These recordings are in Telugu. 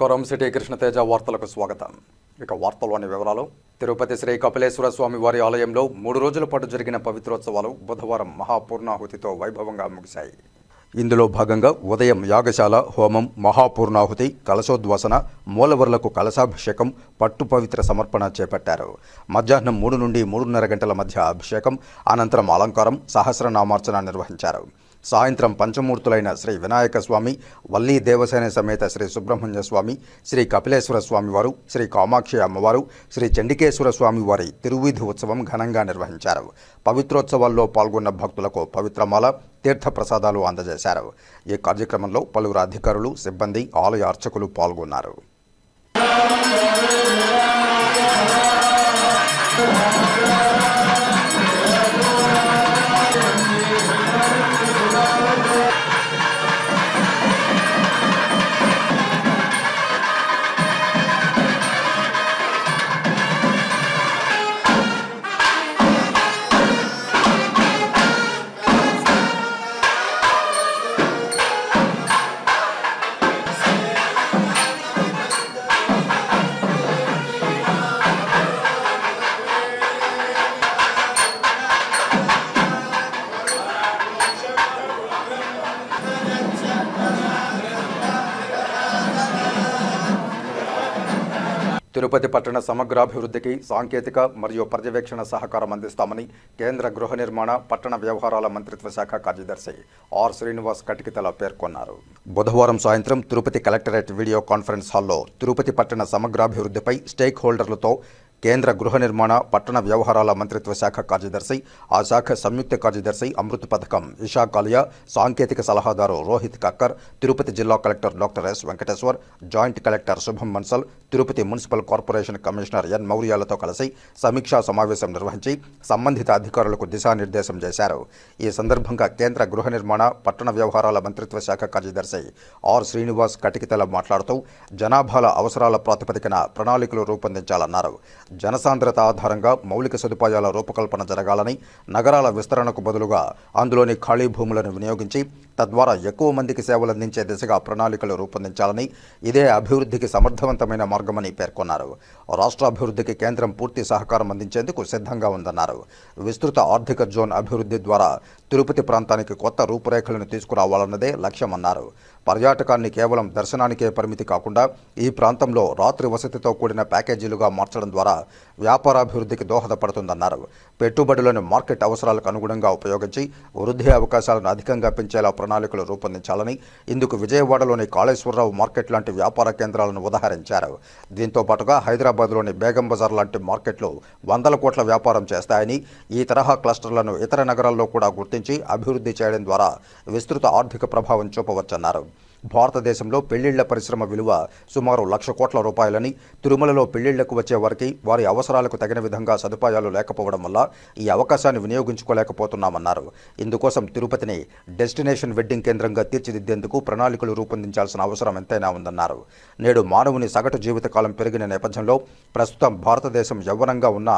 నమస్కారం. సిటీ కృష్ణతేజ వార్తలకు స్వాగతం. ఇక వార్తల్లోని వివరాలు. తిరుపతి శ్రీ కపిలేశ్వర స్వామి వారి ఆలయంలో 3 రోజుల పాటు జరిగిన పవిత్రోత్సవాలు బుధవారం మహాపూర్ణాహుతితో వైభవంగా ముగిశాయి. ఇందులో భాగంగా ఉదయం యాగశాల, హోమం, మహాపూర్ణాహుతి, కలశోద్వాసన, మూలవర్లకు కలశాభిషేకం, పట్టు పవిత్ర సమర్పణ చేపట్టారు. మధ్యాహ్నం 3 నుండి 3:30 గంటల మధ్య అభిషేకం, అనంతరం అలంకారం, సహస్రనామార్చన నిర్వహించారు. సాయంత్రం పంచమూర్తులైన శ్రీ వినాయక స్వామి, వల్లీ దేవసేన సమేత శ్రీ సుబ్రహ్మణ్య స్వామి, శ్రీ కపిలేశ్వర స్వామివారు, శ్రీ కామాక్షి అమ్మవారు, శ్రీ చండికేశ్వర స్వామివారి తిరువీధి ఉత్సవం ఘనంగా నిర్వహించారు. పవిత్రోత్సవాల్లో పాల్గొన్న భక్తులకు పవిత్రమాల, తీర్థ ప్రసాదాలు అందజేశారు. ఈ కార్యక్రమంలో పలువురు అధికారులు, సిబ్బంది, ఆలయ అర్చకులు పాల్గొన్నారు. తిరుపతి పట్టణ సమగ్రాభివృద్ధికి సాంకేతిక మరియు పర్యవేక్షణ సహకారం అందిస్తామని కేంద్ర గృహ నిర్మాణ, పట్టణ వ్యవహారాల మంత్రిత్వ శాఖ కార్యదర్శి ఆర్ శ్రీనివాస్ కటికితల పేర్కొన్నారు. బుధవారం సాయంత్రం తిరుపతి కలెక్టరేట్ వీడియో కాన్ఫరెన్స్ హాల్లో తిరుపతి పట్టణ సమగ్రాభివృద్ధిపై స్టేక్ హోల్డర్లతో కేంద్ర గృహ నిర్మాణ, పట్టణ వ్యవహారాల మంత్రిత్వ శాఖ కార్యదర్శి, ఆ శాఖ సంయుక్త కార్యదర్శి, అమృత్ పథకం ఇషా కాలియా, సాంకేతిక సలహాదారు రోహిత్ కక్కర్, తిరుపతి జిల్లా collector doctor S Venkateshwar, joint collector Shubham Mansal, Tirupati municipal corporation commissioner N మౌర్యాలతో కలిసి సమీక్షా సమావేశం నిర్వహించి సంబంధిత అధికారులకు దిశానిర్దేశం చేశారు. ఈ సందర్భంగా కేంద్ర గృహ నిర్మాణ, పట్టణ వ్యవహారాల మంత్రిత్వ శాఖ కార్యదర్శి ఆర్ శ్రీనివాస్ కటికితల మాట్లాడుతూ జనాభాల అవసరాల ప్రాతిపదికన ప్రణాళికలు రూపొందించాలన్నారు. జనసాంద్రత ఆధారంగా మౌలిక సదుపాయాల రూపకల్పన జరగాలని, నగరాల విస్తరణకు బదులుగా అందులోని ఖాళీ భూములను వినియోగించి తద్వారా ఎక్కువ మందికి సేవలందించే దిశగా ప్రణాళికలు రూపొందించాలని, ఇదే అభివృద్ధికి సమర్థవంతమైన మార్గమని పేర్కొన్నారు. రాష్ట్ర అభివృద్ధికి కేంద్రం పూర్తి సహకారం అందించేందుకు సిద్ధంగా ఉందన్నారు. విస్తృత ఆర్థిక జోన్ అభివృద్ధి ద్వారా తిరుపతి ప్రాంతానికి కొత్త రూపురేఖలను తీసుకురావాలన్నదే లక్ష్యమన్నారు. పర్యాటకాన్ని కేవలం దర్శనానికే పరిమితి కాకుండా ఈ ప్రాంతంలో రాత్రి వసతితో కూడిన ప్యాకేజీలుగా మార్చడం ద్వారా వ్యాపారాభివృద్ధికి దోహదపడుతుందన్నారు. పెట్టుబడులను మార్కెట్ అవసరాలకు అనుగుణంగా ఉపయోగించి వృద్ధి అవకాశాలను అధికంగా పెంచేలా ప్రణాళికలు రూపొందించాలని, ఇందుకు విజయవాడలోని కాళేశ్వరరావు మార్కెట్ లాంటి వ్యాపార కేంద్రాలను ఉదాహరించారు. దీంతో పాటుగా హైదరాబాద్లోని బేగం బజార్ లాంటి మార్కెట్లు 100 కోట్ల వ్యాపారం చేస్తాయని, ఈ తరహా క్లస్టర్లను ఇతర నగరాల్లో కూడా గుర్తించి అభివృద్ధి చేయడం ద్వారా విస్తృత ఆర్థిక ప్రభావం చూపవచ్చన్నారు. భారతదేశంలో పెళ్లిళ్ల పరిశ్రమ విలువ సుమారు 1,00,000 కోట్ల రూపాయలని, తిరుమలలో పెళ్లిళ్లకు వచ్చే వారికి వారి అవసరాలకు తగిన విధంగా సదుపాయాలు లేకపోవడం వల్ల ఈ అవకాశాన్ని వినియోగించుకోలేకపోతున్నామన్నారు. ఇందుకోసం తిరుపతిని డెస్టినేషన్ వెడ్డింగ్ కేంద్రంగా తీర్చిదిద్దేందుకు ప్రణాళికలు రూపొందించాల్సిన అవసరం ఎంతైనా ఉందన్నారు. నేడు మానవుని సగటు జీవితకాలం పెరిగిన నేపథ్యంలో ప్రస్తుతం భారతదేశం యవ్వనంగా ఉన్న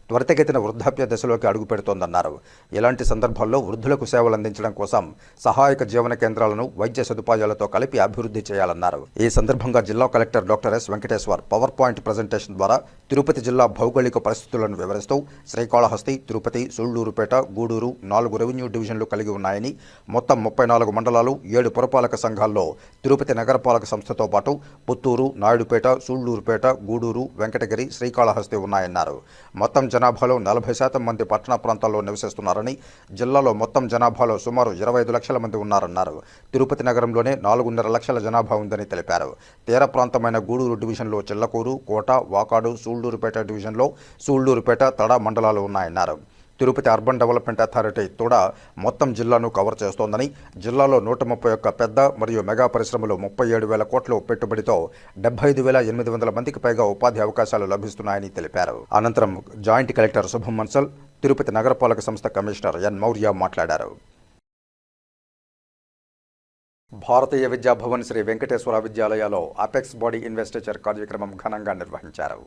త్వరితగతిన వృద్ధాప్య దశలోకి అడుగుపెడుతోందన్నారు. ఇలాంటి సందర్భాల్లో వృద్ధులకు సేవలు అందించడం కోసం సహాయక జీవన కేంద్రాలను వైద్య సదుపాయాలతో కలిపి అభివృద్ధి చేయాలన్నారు. ఈ సందర్భంగా జిల్లా collector doctor S Venkateshwar power point presentation ద్వారా తిరుపతి జిల్లా భౌగోళిక పరిస్థితులను వివరిస్తూ శ్రీకాళహస్తి, తిరుపతి, సూళ్లూరుపేట, గూడూరు 4 రెవెన్యూ డివిజన్లు కలిగి ఉన్నాయని, మొత్తం 34 మండలాలు, 7 పురపాలక సంఘాల్లో తిరుపతి నగరపాలక సంస్థతో పాటు పుత్తూరు, నాయుడుపేట, సూళ్లూరుపేట, గూడూరు, వెంకటగిరి, శ్రీకాళహస్తి ఉన్నాయన్నారు. మొత్తం జనాభాలో 40% మంది పట్టణ ప్రాంతాల్లో నివసిస్తున్నారని, జిల్లాలో మొత్తం జనాభాలో సుమారు 25 లక్షల మంది ఉన్నారన్నారు. తిరుపతి నగరంలోనే 4.5 లక్షల జనాభా ఉందని తెలిపారు. తీర ప్రాంతమైన గూడూరు డివిజన్లో చిల్లకూరు, కోట, వాకాడు, సూళ్లూరుపేట డివిజన్లో సూళ్లూరుపేట, తడ మండలాలు ఉన్నాయన్నారు. తిరుపతి అర్బన్ డెవలప్మెంట్ అథారిటీ తోడా మొత్తం జిల్లాను కవర్ చేస్తోందని, జిల్లాలో 131 పెద్ద మరియు మెగా పరిశ్రమలు 37,000 కోట్ల పెట్టుబడితో 75,800 మందికి పైగా ఉపాధి అవకాశాలు లభిస్తున్నాయని తెలిపారు. అనంతరం జాయింట్ కలెక్టర్ శుభం మన్సల్, తిరుపతి నగరపాలక సంస్థ కమిషనర్ ఎన్ మౌర్య మాట్లాడారు. భారతీయ విద్యాభవన్ శ్రీ వెంకటేశ్వర విద్యాలయాలో అపెక్స్ బాడీ ఇన్వెస్టిచర్ కార్యక్రమం ఘనంగా నిర్వహించారు.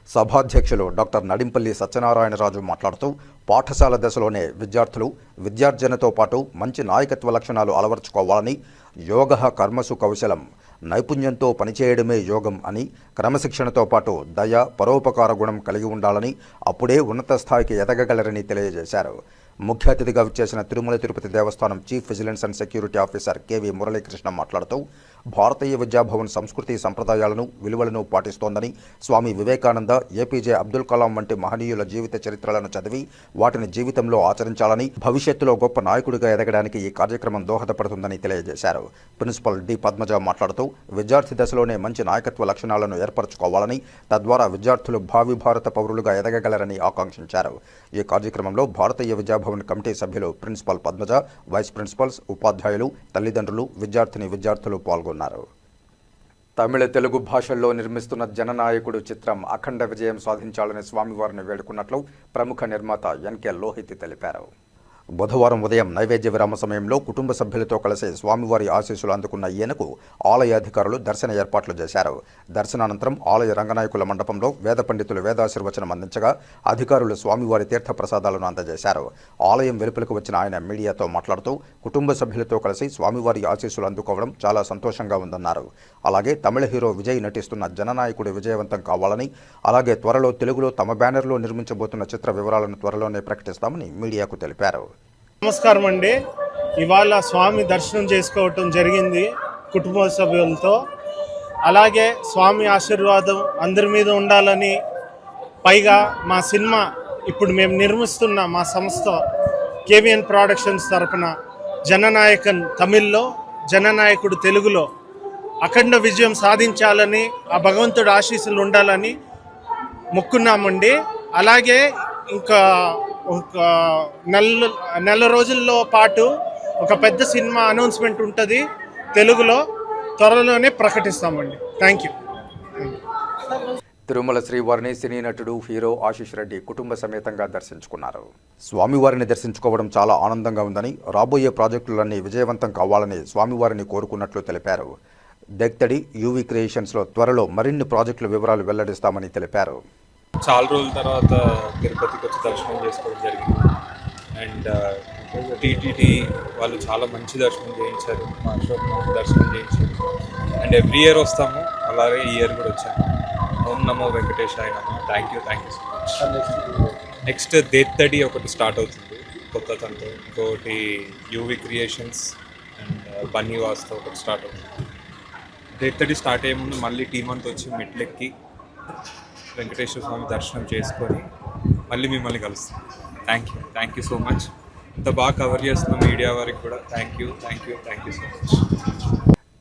సభాధ్యక్షులు డాక్టర్ నడింపల్లి సత్యనారాయణరాజు మాట్లాడుతూ పాఠశాల దశలోనే విద్యార్థులు విద్యార్జనతో పాటు మంచి నాయకత్వ లక్షణాలు అలవర్చుకోవాలని, యోగ కర్మసు కౌశలం నైపుణ్యంతో పనిచేయడమే యోగం అని, క్రమశిక్షణతో పాటు దయ, పరోపకార గుణం కలిగి ఉండాలని, అప్పుడే ఉన్నత స్థాయికి ఎదగగలరని తెలియజేశారు. ముఖ్య అతిథిగా విచ్చేసిన Tirumala Tirupati Devasthanam chief vigilance and security officer K V Muralikrishna మాట్లాడుతూ, భారతీయ విద్యాభవన్ సంస్కృతి సంప్రదాయాలను, విలువలను పాటిస్తోందని, స్వామి వివేకానంద, ఏపీజే అబ్దుల్ కలాం వంటి మహనీయుల జీవిత చరిత్రలను చదివి వాటిని జీవితంలో ఆచరించాలని, భవిష్యత్తులో గొప్ప నాయకుడిగా ఎదగడానికి ఈ కార్యక్రమం దోహదపడుతుందని తెలియజేశారు. ప్రిన్సిపల్ డి పద్మజ మాట్లాడుతూ, విద్యార్థి దశలోనే మంచి నాయకత్వ లక్షణాలను ఏర్పరచుకోవాలని, తద్వారా విద్యార్థులు భావి భారత పౌరులుగా ఎదగగలరని ఆకాంక్షించారు. ఈ కార్యక్రమంలో భారతీయ విద్యాభవన్ కమిటీ సభ్యులు ప్రిన్సిపల్ పద్మజ, వైస్ ప్రిన్సిపల్స్, ఉపాధ్యాయులు, తల్లిదండ్రులు, విద్యార్థులు పాల్గొన్నారు. తమిళ, తెలుగు భాషల్లో నిర్మిస్తున్న జననాయకుడు చిత్రం అఖండ విజయం సాధించాలని స్వామివారిని వేడుకున్నట్లు ప్రముఖ నిర్మాత ఎన్కే లోహిత్ తెలిపారు. బుధవారం ఉదయం నైవేద్య విరామ సమయంలో కుటుంబ సభ్యులతో కలిసి స్వామివారి ఆశీస్సులు అందుకున్న ఈయనకు ఆలయ అధికారులు దర్శన ఏర్పాట్లు చేశారు. దర్శనానంతరం ఆలయ రంగనాయకుల మండపంలో వేద పండితులు వేదాశీర్వచనం అందించగా అధికారులు స్వామివారి తీర్థ ప్రసాదాలను అందజేశారు. ఆలయం వెలుపలకు వచ్చిన ఆయన మీడియాతో మాట్లాడుతూ, కుటుంబ సభ్యులతో కలిసి స్వామివారి ఆశీస్సులు అందుకోవడం చాలా సంతోషంగా ఉందన్నారు. అలాగే తమిళ హీరో విజయ్ నటిస్తున్న జననాయకుడు విజయవంతం కావాలని, అలాగే త్వరలో తెలుగులో తమ బ్యానర్లో నిర్మించబోతున్న చిత్ర వివరాలను త్వరలోనే ప్రకటిస్తామని మీడియాకు తెలిపారు. నమస్కారం అండి. ఇవాళ స్వామి దర్శనం చేసుకోవటం జరిగింది కుటుంబ సభ్యులతో. అలాగే స్వామి ఆశీర్వాదం అందరి మీద ఉండాలని, పైగా మా సినిమా ఇప్పుడు మేము నిర్మిస్తున్న మా సంస్థ కేవిఎన్ ప్రొడక్షన్స్ తరపున జననాయకన్ తమిళ్లో, జననాయకుడు తెలుగులో అఖండ విజయం సాధించాలని, ఆ భగవంతుడు ఆశీస్సులు ఉండాలని మొక్కున్నామండి. అలాగే ఇంకా ఒక నెల రోజుల్లో పాటు ఒక పెద్ద సినిమా అనౌన్స్మెంట్ ఉంటుంది తెలుగులో, త్వరలోనే ప్రకటిస్తామండి. Thank you. తిరుమల శ్రీవారిని సినీ నటుడు, హీరో ఆశీష్ రెడ్డి కుటుంబ సమేతంగా దర్శించుకున్నారు. స్వామివారిని దర్శించుకోవడం చాలా ఆనందంగా ఉందని, రాబోయే ప్రాజెక్టులన్నీ విజయవంతం కావాలని స్వామివారిని కోరుకున్నట్లు తెలిపారు. దెక్తడి యూవీ క్రియేషన్స్లో త్వరలో మరిన్ని ప్రాజెక్టుల వివరాలు వెల్లడిస్తామని తెలిపారు. చాలా రోజుల తర్వాత తిరుపతికి వచ్చి దర్శనం చేసుకోవడం జరిగింది. అండ్ టీటీడీ వాళ్ళు చాలా మంచి దర్శనం చేయించారు, మా అశోక్ దర్శనం చేయించారు. అండ్ ఎవ్రీ ఇయర్ వస్తాము, అలాగే ఈ ఇయర్ కూడా వచ్చాము. ఓం నమో వెంకటేశాయ నమః. Thank you so much. Next Dethadi ఒకటి స్టార్ట్ అవుతుంది కొత్త తనతో, ఇంకొకటి యూవీ క్రియేషన్స్ అండ్ బన్నీవాస్తో ఒకటి స్టార్ట్ అవుతుంది. దేత్తడి స్టార్ట్ అయ్యే ముందు మళ్ళీ టీం అంతా వచ్చి మెట్లెక్కి వెంకటేశ్వర స్వామి దర్శనం చేసుకొని మళ్ళీ మిమ్మల్ని కలుస్తాం. Thank you so much. ఇంత బాగా కవర్ చేస్తున్న మీడియా వారికి కూడా thank you so much.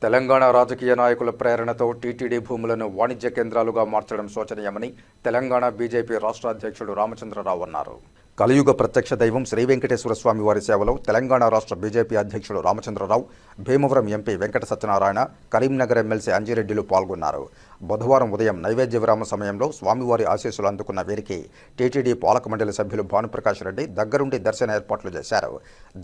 Telangana రాజకీయ నాయకుల ప్రేరణతో టీటీడీ భూములను వాణిజ్య కేంద్రాలుగా మార్చడం శోచనీయమని తెలంగాణ బీజేపీ రాష్ట్ర అధ్యక్షుడు రామచంద్రరావు అన్నారు. కలియుగ ప్రత్యక్ష దైవం శ్రీ వెంకటేశ్వర స్వామి వారి సేవలో తెలంగాణ రాష్ట్ర బీజేపీ అధ్యక్షుడు రామచంద్రరావు, భీమవరం ఎంపీ వెంకట సత్యనారాయణ, కరీంనగర్ ఎమ్మెల్సీ అంజిరెడ్డిలు పాల్గొన్నారు. బుధవారం ఉదయం నైవేద్య విరామ సమయంలో స్వామివారి ఆశీస్సులు అందుకున్న వీరికి టీటీడీ పాలక మండలి సభ్యులు భానుప్రకాష్ రెడ్డి దగ్గరుండి దర్శన ఏర్పాట్లు చేశారు.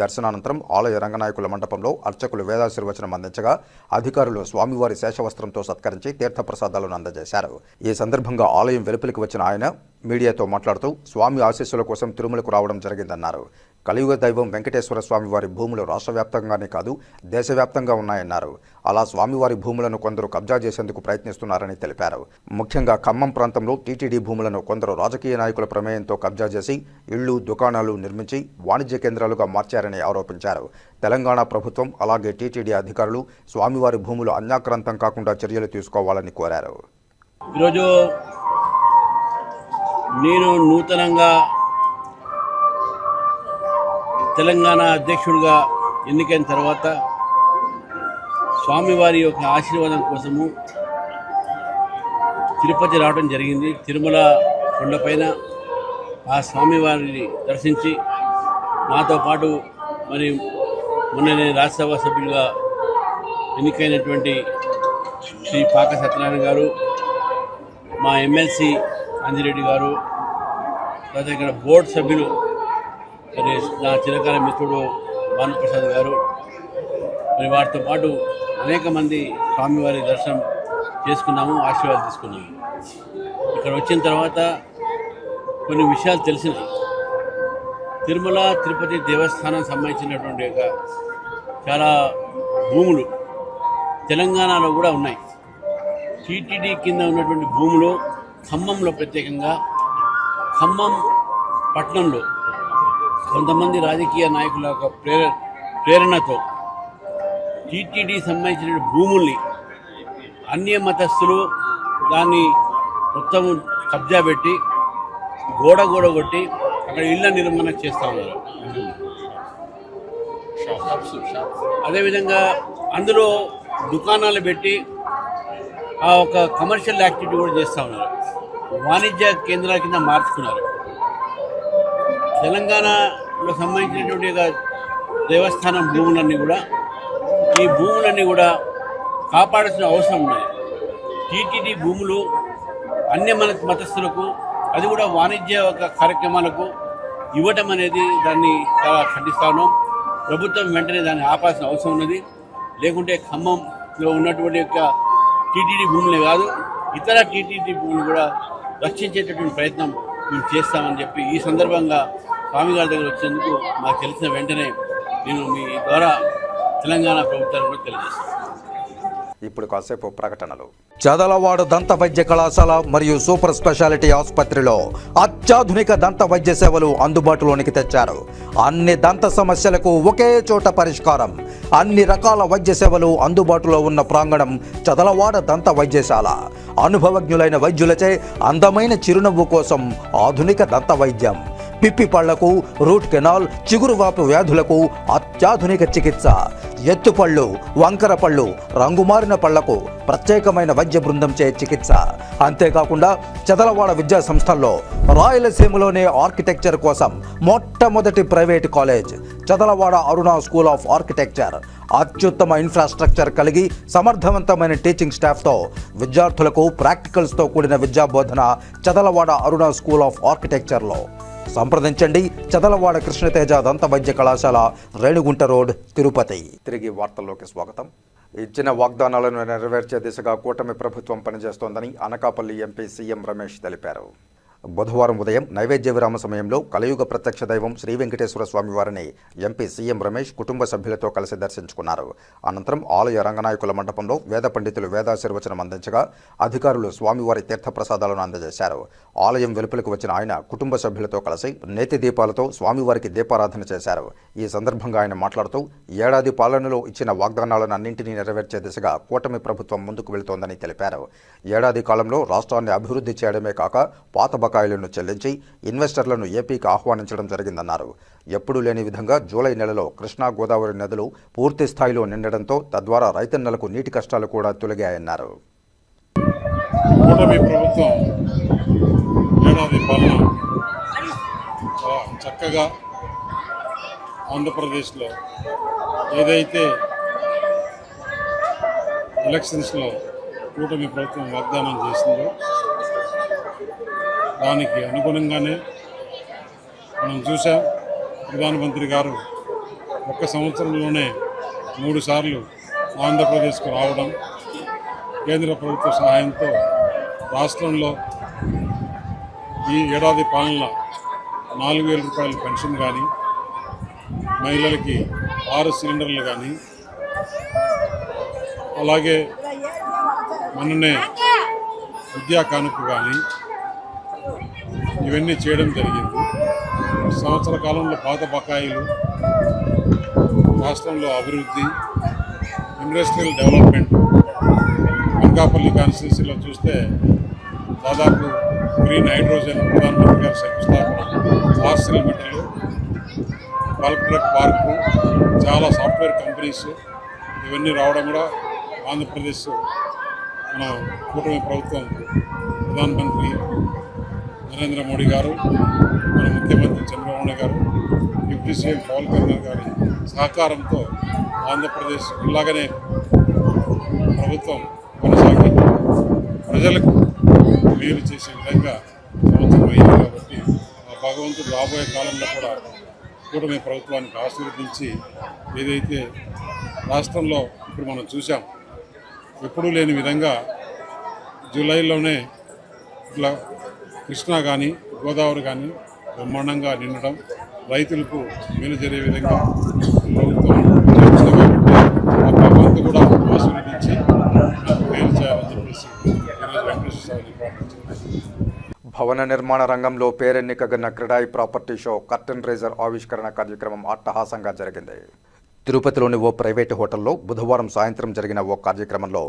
దర్శనానంతరం ఆలయ రంగనాయకుల మండపంలో అర్చకులు వేదాశీర్వచనం అందించగా అధికారులు స్వామివారి శేషవస్త్రంతో సత్కరించి తీర్థప్రసాదాలను అందజేశారు. ఈ సందర్భంగా ఆలయం వెలుపలికి వచ్చిన ఆయన మీడియాతో మాట్లాడుతూ, స్వామి ఆశీస్సుల కోసం తిరుమలకు రావడం జరిగిందన్నారు. కలియుగ దైవం వెంకటేశ్వర స్వామివారి భూములు రాష్ట్ర వ్యాప్తంగానే కాదు, దేశవ్యాప్తంగా ఉన్నాయన్నారు. అలా స్వామివారి భూములను కొందరు కబ్జా చేసేందుకు ప్రయత్నిస్తున్నారని తెలిపారు. ముఖ్యంగా ఖమ్మం ప్రాంతంలో టీటీడీ భూములను కొందరు రాజకీయ నాయకుల ప్రమేయంతో కబ్జా చేసి ఇళ్లు, దుకాణాలు నిర్మించి వాణిజ్య కేంద్రాలుగా మార్చారని ఆరోపించారు. తెలంగాణ ప్రభుత్వం అలాగే టీటీడీ అధికారులు స్వామివారి భూములు అన్యాక్రాంతం కాకుండా చర్యలు తీసుకోవాలని కోరారు. ఈరోజు నేను నూతనంగా తెలంగాణ అధ్యక్షుడిగా ఎన్నికైన తర్వాత స్వామివారి యొక్క ఆశీర్వాదం కోసము తిరుపతి రావడం జరిగింది. తిరుమల కొండపైన ఆ స్వామివారిని దర్శించి నాతో పాటు మరి మొన్న నేను రాజ్యసభ సభ్యులుగా ఎన్నికైనటువంటి శ్రీ పాక సత్యనారాయణ గారు, మా ఎమ్మెల్సీ అంజిరెడ్డి గారు, తర్వాత ఇక్కడ బోర్డు సభ్యులు మరి నా చిరకాల మిత్రుడు భానుప్రసాద్ గారు, మరి వారితో పాటు అనేక మంది స్వామివారి దర్శనం చేసుకున్నాము, ఆశీర్వాదాలు తీసుకున్నాము. ఇక్కడ వచ్చిన తర్వాత కొన్ని విషయాలు తెలిసినాయి. తిరుమల తిరుపతి దేవస్థానం సంబంధించినటువంటి చాలా భూములు తెలంగాణలో కూడా ఉన్నాయి. టీటీడీ కింద ఉన్నటువంటి భూములు ఖమ్మంలో, ప్రత్యేకంగా ఖమ్మం పట్టణంలో కొంతమంది రాజకీయ నాయకుల యొక్క ప్రేరణతో టీటీడీ సంబంధించిన భూముల్ని అన్య మతస్థులు దాన్ని మొత్తం కబ్జా పెట్టి గోడ కొట్టి అక్కడ ఇళ్ల నిర్మాణం చేస్తూ ఉన్నారు. అదేవిధంగా అందులో దుకాణాలు పెట్టి ఆ ఒక కమర్షియల్ యాక్టివిటీ కూడా చేస్తూ ఉన్నారు. వాణిజ్య కేంద్రాల కింద మార్చుకున్నారు. తెలంగాణలో సంబంధించినటువంటి దేవస్థానం భూములన్నీ కూడా, ఈ భూములన్నీ కూడా కాపాడాల్సిన అవసరం ఉన్నది. టీటీడీ భూములు అన్య మతస్థులకు, అది కూడా వాణిజ్య కార్యక్రమాలకు ఇవ్వటం అనేది దాన్ని చాలా ఖండిస్తాను. ప్రభుత్వం వెంటనే దాన్ని ఆపాల్సిన అవసరం ఉన్నది. లేకుంటే ఖమ్మంలో ఉన్నటువంటి యొక్క టీటీడీ భూములే కాదు, ఇతర టీటీడీ భూములు కూడా రక్షించేటటువంటి ప్రయత్నం మేము చేస్తామని చెప్పి ఈ సందర్భంగా స్వామి గారి దగ్గర వచ్చేందుకు మాకు తెలిసిన వెంటనే నేను మీ ద్వారా తెలంగాణ ప్రభుత్వాన్ని కూడా తెలియజేస్తాను. ఇప్పుడు కాసేపు ప్రకటనలు. చదలవాడ దంత వైద్య కళాశాల మరియు సూపర్ స్పెషాలిటీ ఆసుపత్రిలో అత్యాధునిక దంత వైద్య సేవలు అందుబాటులోనికి తెచ్చారు. అన్ని దంత సమస్యలకు ఒకే చోట పరిష్కారం. అన్ని రకాల వైద్య సేవలు అందుబాటులో ఉన్న ప్రాంగణం చదలవాడ దంత వైద్యశాల. అనుభవజ్ఞులైన వైద్యులచే అందమైన చిరునవ్వు కోసం ఆధునిక దంత వైద్యం. పిప్పి పళ్లకు, రూట్ కెనాల్, చిగురువాపు వ్యాధులకు అత్యాధునిక చికిత్స. ఎత్తుపళ్ళు, వంకర పళ్ళు, రంగుమారిన పళ్లకు ప్రత్యేకమైన వైద్య బృందంచే చికిత్స. అంతేకాకుండా చదలవాడ విద్యా సంస్థల్లో రాయలసీమలోనే ఆర్కిటెక్చర్ కోసం మొట్టమొదటి private college Chadalavada Aruna school of architecture. అత్యుత్తమ ఇన్ఫ్రాస్ట్రక్చర్ కలిగి సమర్థవంతమైన టీచింగ్ స్టాఫ్తో విద్యార్థులకు ప్రాక్టికల్స్తో కూడిన విద్యాబోధన చదలవాడ అరుణ స్కూల్ ఆఫ్ ఆర్కిటెక్చర్లో. సంప్రదించండి. చదలవాడ కృష్ణతేజ దంత వైద్య కళాశాల, రేణిగుంట రోడ్, తిరుపతి. తిరిగి వార్తల్లోకి స్వాగతం. ఇచ్చిన వాగ్దానాలను నెరవేర్చే దిశగా కూటమి ప్రభుత్వం పనిచేస్తోందని అనకాపల్లి ఎంపీ సీఎం రమేష్ తెలిపారు. బుధవారం ఉదయం నైవేద్య విరామ సమయంలో కలియుగ ప్రత్యక్ష దైవం శ్రీ వెంకటేశ్వర స్వామి వారిని ఎంపీ సీఎం రమేష్ కుటుంబ సభ్యులతో కలిసి దర్శించుకున్నారు. అనంతరం ఆలయ రంగనాయకుల మండపంలో వేద పండితులు వేదాశీర్వచనం అందించగా అధికారులు స్వామివారి తీర్థప్రసాదాలను అందజేశారు. ఆలయం వెలుపలకు వచ్చిన ఆయన కుటుంబ సభ్యులతో కలిసి నేతి దీపాలతో స్వామివారికి దీపారాధన చేశారు. ఈ సందర్భంగా ఆయన మాట్లాడుతూ ఏడాది పాలనలో ఇచ్చిన వాగ్దానాలను అన్నింటినీ నెరవేర్చే దిశగా కూటమి ప్రభుత్వం ముందుకు వెళుతోందని తెలిపారు. ఏడాది కాలంలో రాష్ట్రాన్ని అభివృద్ధి చేయడమే కాక పాత బకాయిలను చెల్లించి ఇన్వెస్టర్లను ఏపీకి ఆహ్వానించడం జరిగిందన్నారు. ఎప్పుడూ లేని విధంగా జూలై నెలలో కృష్ణా గోదావరి నదులు పూర్తి స్థాయిలో నిండడంతో తద్వారా రైతన్నలకు నీటి కష్టాలు కూడా తొలగాయన్నారు. కూటమి ప్రభుత్వం ఏడాది పాలన చక్కగా ఆంధ్రప్రదేశ్లో ఏదైతే ఎలక్షన్స్లో కూటమి ప్రభుత్వం వాగ్దానం చేసిందో దానికి అనుగుణంగానే మనం చూసాం. ప్రధానమంత్రి గారు ఒక్క సంవత్సరంలోనే 3 సార్లు ఆంధ్రప్రదేశ్కు రావడం, కేంద్ర ప్రభుత్వ సహాయంతో రాష్ట్రంలో ఈ ఏడాది పాలనలో 4,000 రూపాయల పెన్షన్ కానీ, మహిళలకి 6 సిలిండర్లు కానీ, అలాగే మొన్ననే విద్యా కానుక కానీ ఇవన్నీ చేయడం జరిగింది. సంవత్సర కాలంలో పాత బకాయిలు, రాష్ట్రంలో అభివృద్ధి, ఇండస్ట్రియల్ డెవలప్మెంట్. అనకాపల్లి కాన్స్టిట్యున్సీలో చూస్తే దాదాపు గ్రీన్ హైడ్రోజన్ ప్రధానమంత్రి గారి శంకుస్థాపన, ఆర్సిల్మెటల్, బల్క్ డ్రగ్ పార్కు, చాలా సాఫ్ట్వేర్ కంపెనీస్ ఇవన్నీ రావడం కూడా ఆంధ్రప్రదేశ్ మన కూటమి ప్రభుత్వం, ప్రధానమంత్రి నరేంద్ర మోడీ గారు, మన ముఖ్యమంత్రి చంద్రబాబు నాయుడు గారు, డిప్యూటీ సీఎం పవన్ కళ్యాణ్ గారి సహకారంతో ఆంధ్రప్రదేశ్ ఇలాగనే ప్రభుత్వం కొనసాగి ప్రజలకు మేలు చేసే విధంగా సంవత్సరం అయింది. కాబట్టి ఆ భగవంతుడు రాబోయే కాలంలో కూడా కూటమి ప్రభుత్వానికి ఆశీర్వదించి ఏదైతే రాష్ట్రంలో ఇప్పుడు మనం చూసాం, ఎప్పుడూ లేని విధంగా జూలైలోనే ఇట్లా కృష్ణా కానీ గోదావరి కానీ బ్రహ్మాండంగా నిండడం, రైతులకు మేలు జరిగే విధంగా ప్రభుత్వం చేస్తుంది. కాబట్టి మంది కూడా ఆశీర్వదించి మేలు చేయాలని చెప్పేసి ఈరోజు వెంకటేశ్వర స్వామిని ప్రార్థించుకున్నాను. భవన నిర్మాణ రంగంలో పేరెన్నికగన్న CREDAI property show curtain raiser ఆవిష్కరణ కార్యక్రమం అట్టహాసంగా జరిగింది. తిరుపతిలోని ఓ ప్రైవేటు హోటల్లో బుధవారం సాయంత్రం జరిగిన ఓ కార్యక్రమంలో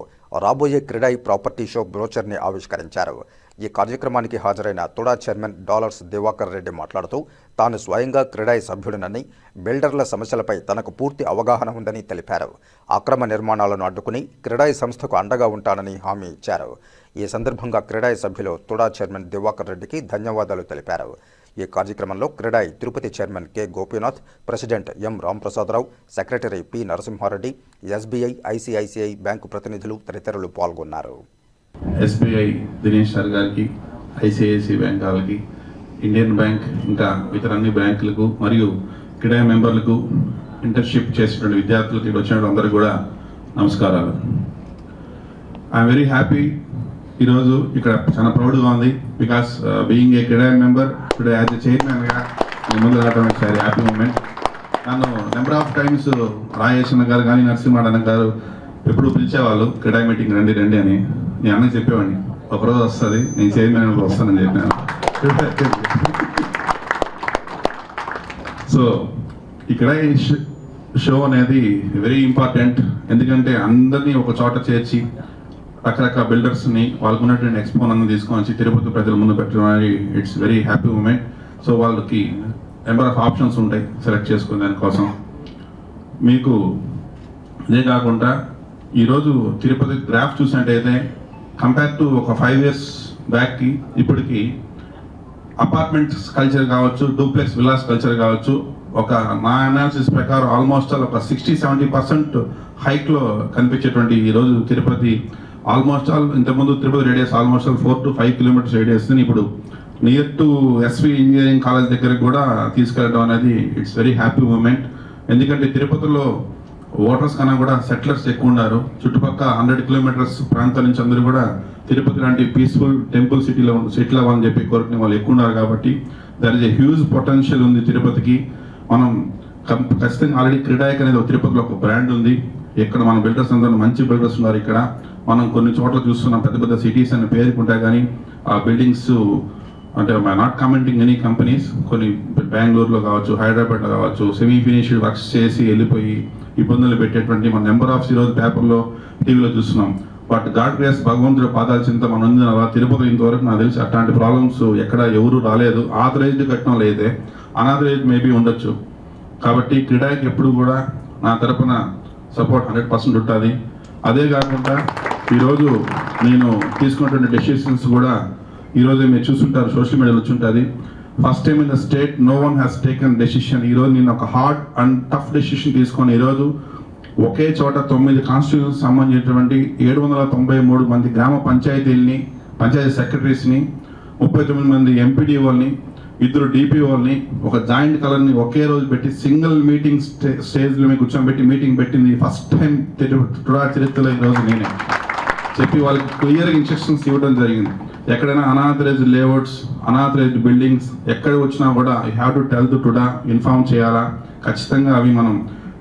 రాబోయే క్రెడాయి ప్రాపర్టీ షో బ్రోచర్ని ఆవిష్కరించారు. ఈ కార్యక్రమానికి హాజరైన తుడా చైర్మన్ డాలర్స్ దివాకర్ రెడ్డి మాట్లాడుతూ తాను స్వయంగా క్రెడాయి సభ్యుడినని, బిల్డర్ల సమస్యలపై తనకు పూర్తి అవగాహన ఉందని తెలిపారు. అక్రమ నిర్మాణాలను అడ్డుకుని క్రెడాయి సంస్థకు అండగా ఉంటానని హామీ ఇచ్చారు. ఈ సందర్భంగా క్రెడాయి సభ్యులు తుడా చైర్మన్ దివాకర్ రెడ్డికి ధన్యవాదాలు తెలిపారు. ఈ కార్యక్రమంలో CREDAI Tirupati chairman K Gopinath, president M Ramprasadarao, secretary P Narasimhareddy, SBI, ICICI bank ప్రతినిధులు తదితరులు పాల్గొన్నారు. ఎస్బీఐ దినేష్ సార్ గారికి, ఐసిఐసిఐ బ్యాంక్ వాళ్ళకి, ఇండియన్ బ్యాంక్, ఇంకా ఇతర అన్ని బ్యాంకులకు మరియు క్రెడాయి మెంబర్లకు, ఇంటర్న్షిప్ చేసినటువంటి విద్యార్థులకు, ఇక్కడ వచ్చిన అందరికీ కూడా నమస్కారాలు. I'm very happy. ఈరోజు ఇక్కడ చాలా ప్రౌడ్గా ఉంది. Because being a CREDAI member today as a చైర్మన్గా నేను ముందు రావడం ఇట్స్ వెరీ హ్యాపీ మూమెంట్. నన్ను నెంబర్ ఆఫ్ టైమ్స్ రాజేశ్వర గారు కానీ నరసింహారాయణ గారు ఎప్పుడు పిలిచేవాళ్ళు, క్రెడాయి మీటింగ్ రండి రండి అని. నేను అన్నకి చెప్పేవాడిని, ఒకరోజు వస్తుంది నేను చైర్మన్ వస్తానని చెప్పాను. సో ఇక్కడ షో అనేది వెరీ ఇంపార్టెంట్. ఎందుకంటే అందరినీ ఒక చోట చేర్చి రకరకాల బిల్డర్స్ని వాళ్ళకు ఉన్నటువంటి ఎక్స్పోనನ್ನು తీసుకొని వచ్చి తిరుపతి ప్రజల ముందు పెట్టడం అనేది it's very happy moment. So వాళ్ళకి నెంబర్ ఆఫ్ ఆప్షన్స్ ఉంటాయి సెలెక్ట్ చేసుకునే దానికోసం. మీకు ఇదే కాకుండా ఈరోజు తిరుపతి గ్రాఫ్ చూసినట్టయితే కంపేర్ టు ఒక 5 years బ్యాక్కి ఇప్పటికి అపార్ట్మెంట్స్ కల్చర్ కావచ్చు, డూప్లెక్స్ విల్లాస్ కల్చర్ కావచ్చు, ఒక నా అనాలిసిస్ ప్రకారం ఆల్మోస్ట్ ఒక 60-70% హైక్లో కనిపించేటువంటి ఈరోజు తిరుపతి ఆల్మోస్ట్ ఆల్ ఇంతకుముందు Tirupati radius almost all 4 to 5 kilometers రేడియస్ని ఇప్పుడు near to S V engineering college దగ్గరకు కూడా తీసుకెళ్ళడం అనేది ఇట్స్ వెరీ హ్యాపీ మూమెంట్. ఎందుకంటే తిరుపతిలో ఓటర్స్ కన్నా కూడా సెటిలర్స్ ఎక్కువ ఉన్నారు. చుట్టుపక్కల 100 kilometers ప్రాంతం నుంచి అందరూ కూడా తిరుపతి లాంటి పీస్ఫుల్ టెంపుల్ సిటీలో సెటిల్ అవ్వాలని చెప్పి కోరుకునే వాళ్ళు ఎక్కువ ఉన్నారు. కాబట్టి there is a huge potential ఉంది తిరుపతికి. మనం ఖచ్చితంగా ఆల్రెడీ క్రెడాయి అనేది తిరుపతిలో ఒక బ్రాండ్ ఉంది. ఇక్కడ మన బిల్డర్స్ అందరూ మంచి బిల్డర్స్ ఉన్నారు. ఇక్కడ మనం కొన్ని చోట్ల చూస్తున్నాం పెద్ద పెద్ద సిటీస్ అని పేరుకుంటాయి, కానీ ఆ బిల్డింగ్స్ అంటే నాట్ కమెంటింగ్ ఎనీ కంపెనీస్, కొన్ని బెంగళూరులో కావచ్చు, హైదరాబాద్లో కావచ్చు, సెమీ ఫినిష్డ్ వర్క్స్ చేసి వెళ్ళిపోయి ఇబ్బందులు పెట్టేటువంటి మన నెంబర్ ఆఫ్ ఈరోజు పేపర్లో, టీవీలో చూస్తున్నాం. బట్ గాడ్ గ్రేస్, భగవంతుడి పాదాల చింత మనం ఉంది అలా తిరుపతి ఇంతవరకు నాకు తెలిసి అట్లాంటి ప్రాబ్లమ్స్ ఎక్కడ ఎవరు రాలేదు. ఆథరైజ్డ్ కట్టడం లేదే, అనాథరైజ్డ్ మేబీ ఉండొచ్చు. కాబట్టి క్రెడాయికి ఎప్పుడు కూడా నా తరపున సపోర్ట్ 100% ఉంటుంది. అదే కాకుండా ఈరోజు నేను తీసుకున్నటువంటి డెసిషన్స్ కూడా ఈరోజు మీరు చూస్తుంటారు, సోషల్ మీడియాలో వచ్చుంటుంది. First time in the state no one has taken decision. ఈరోజు నేను ఒక హార్డ్ అండ్ టఫ్ డెసిషన్ తీసుకొని ఈరోజు ఒకే చోట 9 కాన్స్టిట్యూషన్స్ సంబంధించినటువంటి 793 మంది గ్రామ పంచాయతీలని, పంచాయతీ సెక్రటరీస్ని, 39 మంది ఎంపీడీఓల్ని, 2 డిపిఓల్ని ఒక జాయింట్ కలర్ని ఒకే రోజు పెట్టి సింగిల్ మీటింగ్ స్టేజ్లో మీకు కూర్చోబెట్టి మీటింగ్ పెట్టింది ఫస్ట్ టైం టుడా చరిత్రలో ఈరోజు నేనే చెప్పి వాళ్ళకి క్లియర్ ఇన్స్ట్రక్షన్స్ ఇవ్వడం జరిగింది. ఎక్కడైనా అనాథరైజ్డ్ లేఅవుట్స్, అనాథరైజ్డ్ బిల్డింగ్స్ ఎక్కడ వచ్చినా కూడా I have to tell to టుడా, inform చేయాలా, ఖచ్చితంగా అవి మనం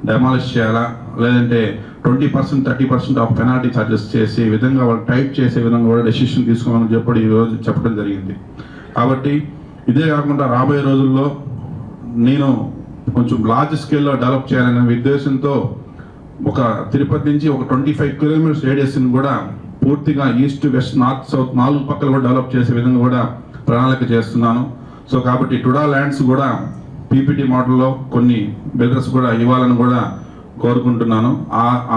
డెమాలిష్ చేయాలా, లేదంటే 20%, 30% ఆఫ్ పెనాల్టీ ఛార్జెస్ చేసే విధంగా వాళ్ళు టైప్ చేసే విధంగా కూడా డెసిషన్ తీసుకోమని చెప్పి ఈరోజు చెప్పడం జరిగింది. కాబట్టి ఇదే కాకుండా రాబోయే రోజుల్లో నేను కొంచెం లార్జ్ స్కేల్లో డెవలప్ చేయాలనే ఉద్దేశంతో ఒక తిరుపతి నుంచి ఒక 25 kilometers రేడియస్ని కూడా పూర్తిగా ఈస్ట్, వెస్ట్, నార్త్, సౌత్ 4 పక్కలు కూడా డెవలప్ చేసే విధంగా కూడా ప్రణాళిక చేస్తున్నాను. సో కాబట్టి టుడా ల్యాండ్స్ కూడా పీపీటీ మోడల్లో కొన్ని బిల్డర్స్ కూడా ఇవ్వాలని కూడా కోరుకుంటున్నాను.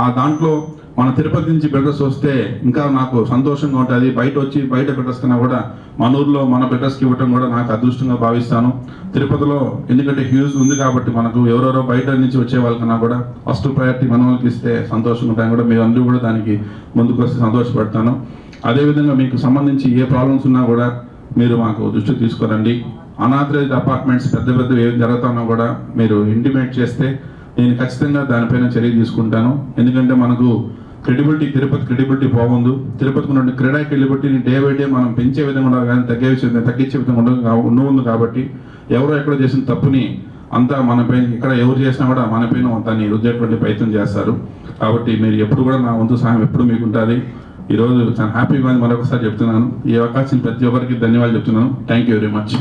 ఆ దాంట్లో మన తిరుపతి నుంచి బిల్డర్స్ వస్తే ఇంకా నాకు సంతోషంగా ఉంటుంది. బయట బిల్డర్స్ కన్నా కూడా మన ఊర్లో మన బిల్డర్స్కి ఇవ్వటం కూడా నాకు అదృష్టంగా భావిస్తాను. తిరుపతిలో ఎందుకంటే హ్యూజ్ ఉంది కాబట్టి మనకు ఎవరెవరో బయట నుంచి వచ్చే వాళ్ళకన్నా కూడా ఫస్ట్ ప్రయారిటీ మన వాళ్ళకి ఇస్తే సంతోషంగా ఉంటాను కూడా. మీరు అందరూ కూడా దానికి ముందుకు వస్తే సంతోషపడతాను. అదేవిధంగా మీకు సంబంధించి ఏ ప్రాబ్లమ్స్ ఉన్నా కూడా మీరు మాకు దృష్టికి తీసుకురండి. అనాథరైజ్డ్ అపార్ట్మెంట్స్ పెద్దవి ఏం జరుగుతున్నా కూడా మీరు ఇంటిమేట్ చేస్తే నేను ఖచ్చితంగా దానిపైన చర్య తీసుకుంటాను. ఎందుకంటే మనకు తిరుపతి క్రెడిబిలిటీ బాగుంది. తిరుపతికి ఉన్న క్రెడాయి క్రెడిబిలిటీని డే బై డే మనం పెంచే విధంగా ఉండాలి, కానీ తగ్గించే విధంగా ఉంది కాబట్టి ఎవరో ఎక్కడ చేసిన తప్పుని అంతా మనపై ఇక్కడ ఎవరు చేసినా కూడా మనపైన దాన్ని రుద్దేటువంటి ప్రయత్నం చేస్తారు. కాబట్టి మీరు ఎప్పుడు కూడా నా వంతు సహాయం ఎప్పుడు మీకు ఉంటుంది. ఈరోజు చాలా హ్యాపీగా మరొకసారి చెప్తున్నాను. ఈ అవకాశం ప్రతి ఒక్కరికి ధన్యవాదాలు చెప్తున్నాను. Thank you very much.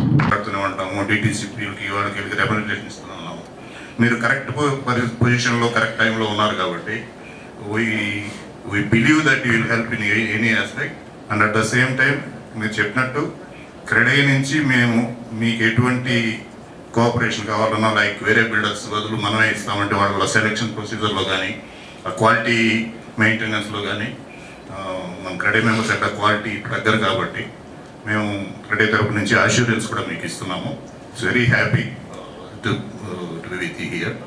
డిటీసీపీలకి వాళ్ళకి రిప్రజెంటేషన్ ఇస్తున్నాము. మీరు కరెక్ట్ పొజిషన్లో కరెక్ట్ టైంలో ఉన్నారు కాబట్టి we believe that you will help in any aspect, and at the same time మీరు చెప్పినట్టు క్రెడే నుంచి మేము మీకు ఎటువంటి కోఆపరేషన్ కావాలన్నా లైక్ వేరే బిల్డర్స్ బదులు మనమే ఇస్తామంటే వాళ్ళ సెలెక్షన్ ప్రొసీజర్లో కానీ క్వాలిటీ మెయింటెనెన్స్లో కానీ మన క్రెడే మెంబర్స్ యొక్క క్వాలిటీ దగ్గర కాబట్టి మేము క్రెడే తరపు నుంచి అష్యూరెన్స్ కూడా మీకు ఇస్తున్నాము. It's very happy to be with here.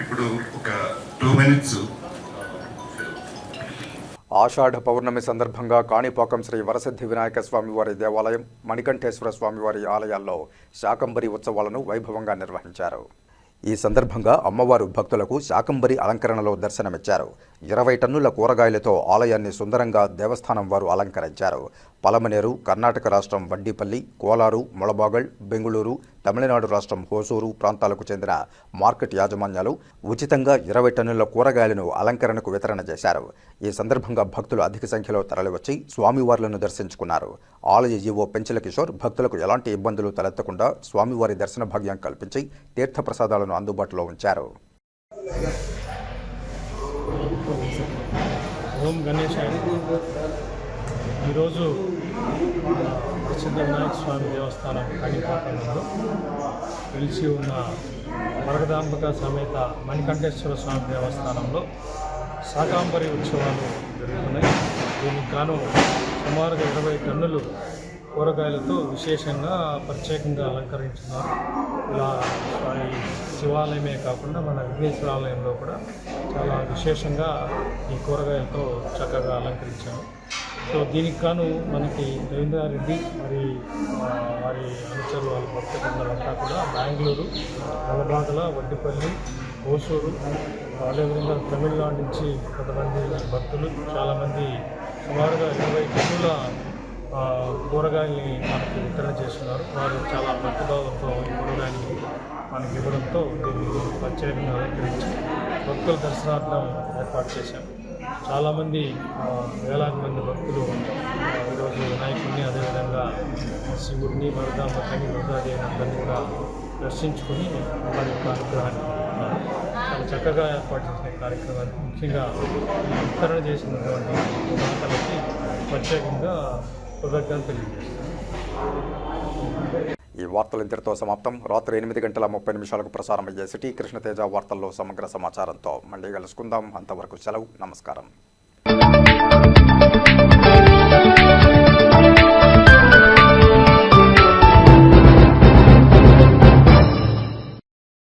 ఇప్పుడు ఒక 2 minutes ఆషాఢ పౌర్ణమి సందర్భంగా కాణిపాకం శ్రీ వరసిద్ధి వినాయక స్వామివారి దేవాలయం, మణికంఠేశ్వర స్వామివారి ఆలయాల్లో శాకంబరి ఉత్సవాలను వైభవంగా నిర్వహించారు. ఈ సందర్భంగా అమ్మవారు భక్తులకు శాకంబరి అలంకరణలో దర్శనమిచ్చారు. 20 టన్నుల కూరగాయలతో ఆలయాన్ని సుందరంగా దేవస్థానం వారు అలంకరించారు. పలమనేరు, కర్ణాటక రాష్ట్రం వడ్డీపల్లి, కోలారు, ముళబాగల్, బెంగుళూరు, తమిళనాడు రాష్ట్రం హోసూరు ప్రాంతాలకు చెందిన మార్కెట్ యాజమాన్యాలు ఉచితంగా 20 టన్నుల కూరగాయలను అలంకరణకు వితరణ చేశారు. ఈ సందర్భంగా భక్తులు అధిక సంఖ్యలో తరలివచ్చి స్వామివార్లను దర్శించుకున్నారు. ఆలయ ఈవో పెంచల కిషోర్ భక్తులకు ఎలాంటి ఇబ్బందులు తలెత్తకుండా స్వామివారి దర్శన భాగ్యం కల్పించి తీర్థప్రసాదాలను అందుబాటులో ఉంచారు. ఓం గణేశాయ. ఈరోజు ప్రసిద్ధ వినాయక స్వామి దేవస్థానం కాణిపాకంలో వెలిసి ఉన్న వరదాంబిక సమేత మణికంఠేశ్వర స్వామి దేవస్థానంలో శాకాంబరి ఉత్సవాలు జరుగుతున్నాయి. దీనికి గాను సుమారుగా 20 టన్నులు కూరగాయలతో విశేషంగా ప్రత్యేకంగా అలంకరించున్నారు. ఇలా ఈ శివాలయమే కాకుండా మన విఘ్నేశ్వర ఆలయంలో కూడా చాలా విశేషంగా ఈ కూరగాయలతో చక్కగా అలంకరించాము. సో దీనికి గాను మనకి రవీంద్రారెడ్డి వారి అనుచరులు వాళ్ళ భక్తులందరంతా కూడా బెంగళూరు, ముళబాగల, వడ్డిపల్లి, హోసూరు, అదేవిధంగా తమిళనాడు నుంచి కొంతమంది భక్తులు చాలామంది సుమారుగా 20 టన్నుల కూరగాయల్ని మనకి వితరణ చేస్తున్నారు. వారు చాలా భక్తిభావంతో ఈ కూరగాయలు మనకి ఇవ్వడంతో దీన్ని ప్రత్యేకంగా అలంకరించి భక్తుల దర్శనార్థం ఏర్పాటు చేశాం. చాలామంది వేలాది మంది భక్తులు ఈరోజు వినాయకుడిని, అదేవిధంగా శివుడిని, వరదాంబికని, రుద్రదేవిని అందరినీ కూడా దర్శించుకుని వారి యొక్క అనుగ్రహాన్ని పొందుతున్నారు. చాలా చక్కగా ఏర్పాటు చేసిన కార్యక్రమానికి ముఖ్యంగా వితరణ చేసినటువంటి దాతలకి ప్రత్యేకంగా కృతజ్ఞతలు తెలియజేస్తున్నాను. ఈ వార్తలు ఇంతటితో సమాప్తం. రాత్రి 8:30 ప్రసారమయ్యే సిటీ కృష్ణతేజ వార్తల్లో సమగ్ర సమాచారంతో మళ్ళీ కలుసుకుందాం. అంతవరకు సెలవు. నమస్కారం.